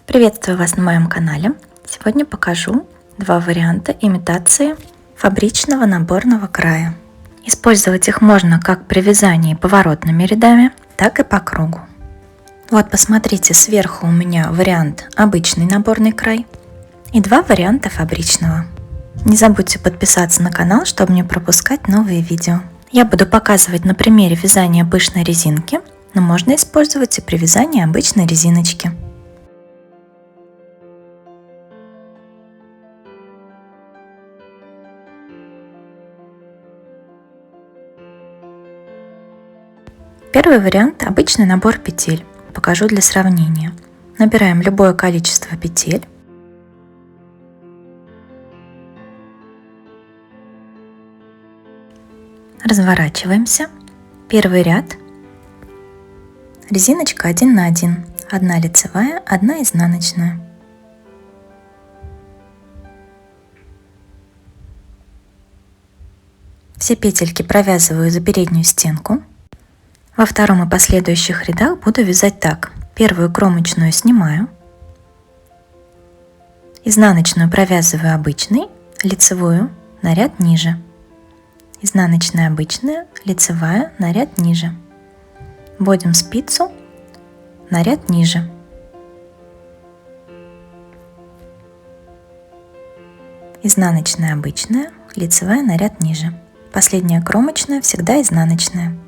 Приветствую вас на моем канале. Сегодня покажу два варианта имитации фабричного наборного края. Использовать их можно как при вязании поворотными рядами, так и по кругу. Вот посмотрите, сверху у меня вариант обычный наборный край и два варианта фабричного. Не забудьте подписаться на канал, чтобы не пропускать новые видео. Я буду показывать на примере вязания пышной резинки, но можно использовать и при вязании обычной резиночки. Первый вариант – обычный набор петель. Покажу для сравнения. Набираем любое количество петель. Разворачиваемся. Первый ряд. Резиночка 1 на 1. Одна лицевая, одна изнаночная. Все петельки провязываю за переднюю стенку. Во втором и последующих рядах буду вязать так. Первую кромочную снимаю, изнаночную провязываю обычной, лицевую на ряд ниже, изнаночная обычная, лицевая на ряд ниже, вводим спицу на ряд ниже, изнаночная обычная, лицевая на ряд ниже, последняя кромочная всегда изнаночная.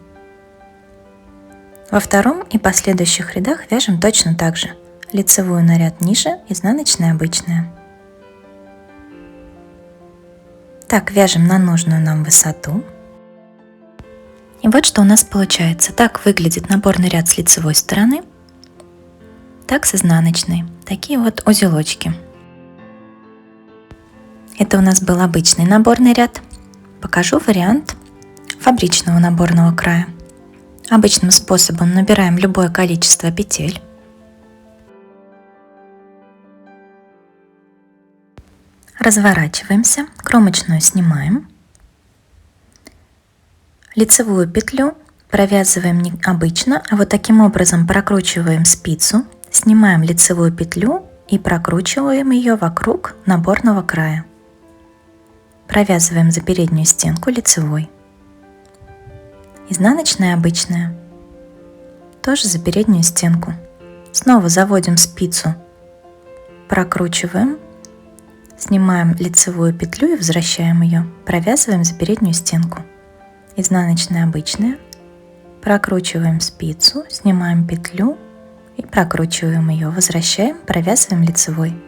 Во втором и последующих рядах вяжем точно так же. Лицевую на ряд ниже, изнаночная обычная. Так, вяжем на нужную нам высоту. И вот что у нас получается. Так выглядит наборный ряд с лицевой стороны, так с изнаночной. Такие вот узелочки. Это у нас был обычный наборный ряд. Покажу вариант фабричного наборного края. Обычным способом набираем любое количество петель. Разворачиваемся, кромочную снимаем. Лицевую петлю провязываем не обычно, а вот таким образом прокручиваем спицу, снимаем лицевую петлю и прокручиваем ее вокруг наборного края. Провязываем за переднюю стенку лицевой. Изнаночная обычная, тоже за переднюю стенку. Снова заводим спицу, прокручиваем, снимаем лицевую петлю и возвращаем ее, провязываем за переднюю стенку. Изнаночная обычная, прокручиваем спицу, снимаем петлю и прокручиваем ее, возвращаем, провязываем лицевой.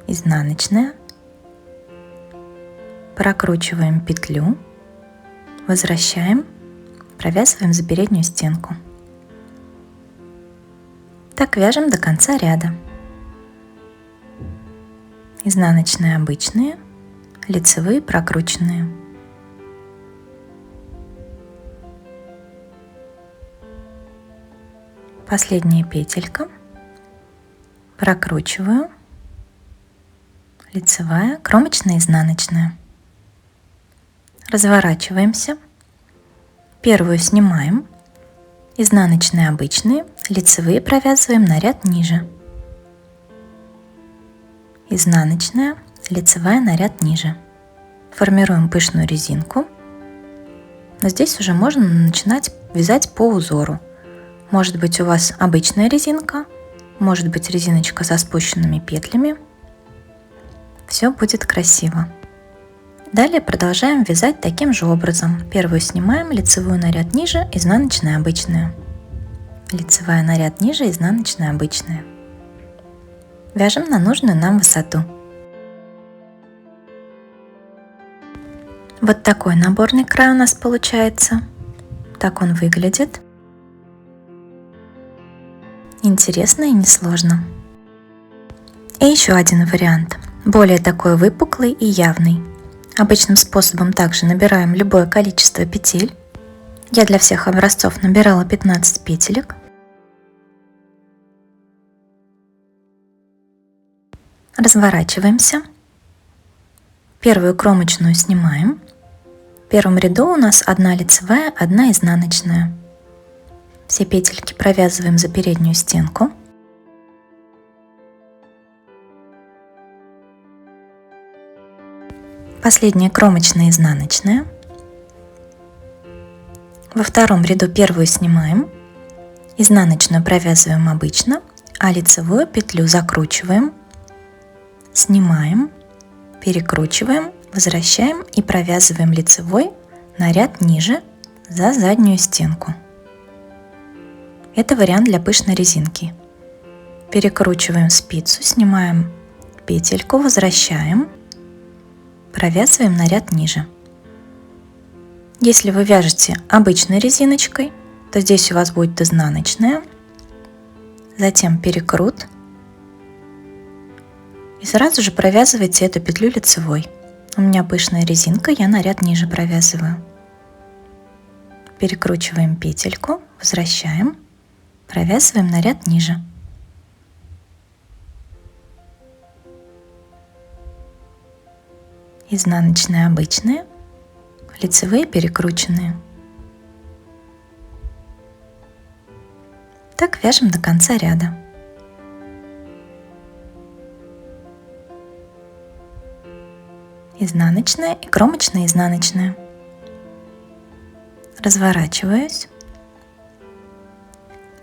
Изнаночная, прокручиваем петлю, возвращаем, провязываем за переднюю стенку. Так вяжем до конца ряда. Изнаночные обычные, лицевые прокрученные. Последняя петелька. Прокручиваю. Лицевая, кромочная, изнаночная. Разворачиваемся. Первую снимаем, изнаночные обычные, лицевые провязываем на ряд ниже, изнаночная, лицевая на ряд ниже. Формируем пышную резинку, но здесь уже можно начинать вязать по узору. Может быть у вас обычная резинка, может быть резиночка со спущенными петлями. Все будет красиво. Далее продолжаем вязать таким же образом. Первую снимаем, лицевую на ряд ниже, изнаночная обычная. Лицевая на ряд ниже, изнаночная обычная. Вяжем на нужную нам высоту. Вот такой наборный край у нас получается. Так он выглядит. Интересно и несложно. И еще один вариант. Более такой выпуклый и явный. Обычным способом также набираем любое количество петель. Я для всех образцов набирала 15 петелек. Разворачиваемся. Первую кромочную снимаем. В первом ряду у нас одна лицевая, одна изнаночная. Все петельки провязываем за переднюю стенку. Последняя кромочная изнаночная. Во втором ряду первую снимаем, изнаночную провязываем обычно, а лицевую петлю закручиваем, снимаем, перекручиваем, возвращаем и провязываем лицевой на ряд ниже за заднюю стенку. Это вариант для пышной резинки. Перекручиваем спицу, снимаем петельку, возвращаем, провязываем на ряд ниже. Если вы вяжете обычной резиночкой, то здесь у вас будет изнаночная, затем перекрут, и сразу же провязывайте эту петлю лицевой. У меня пышная резинка, я на ряд ниже провязываю. Перекручиваем петельку, возвращаем, провязываем на ряд ниже. Изнаночная обычная, лицевые перекрученные. Так вяжем до конца ряда. Изнаночная и кромочная изнаночная. Разворачиваюсь.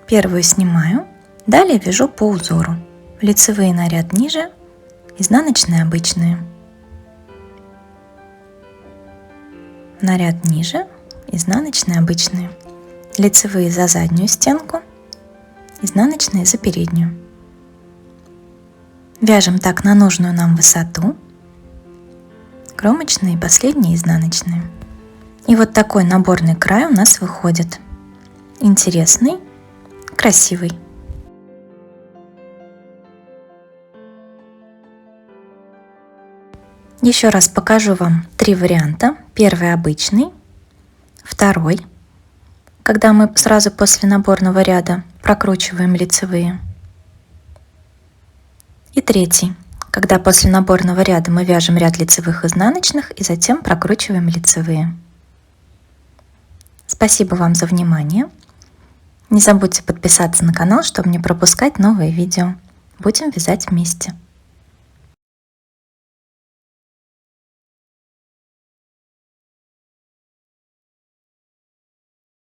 Первую снимаю, далее вяжу по узору. Лицевые на ряд ниже, изнаночные обычные. На ряд ниже, изнаночные обычные. Лицевые за заднюю стенку, изнаночные за переднюю. Вяжем так на нужную нам высоту. Кромочные и последние изнаночные. И вот такой наборный край у нас выходит. Интересный, красивый. Еще раз покажу вам 3 варианта. Первый обычный, второй, когда мы сразу после наборного ряда прокручиваем лицевые, и третий, когда после наборного ряда мы вяжем ряд лицевых изнаночных и затем прокручиваем лицевые. Спасибо вам за внимание. Не забудьте подписаться на канал, чтобы не пропускать новые видео. Будем вязать вместе.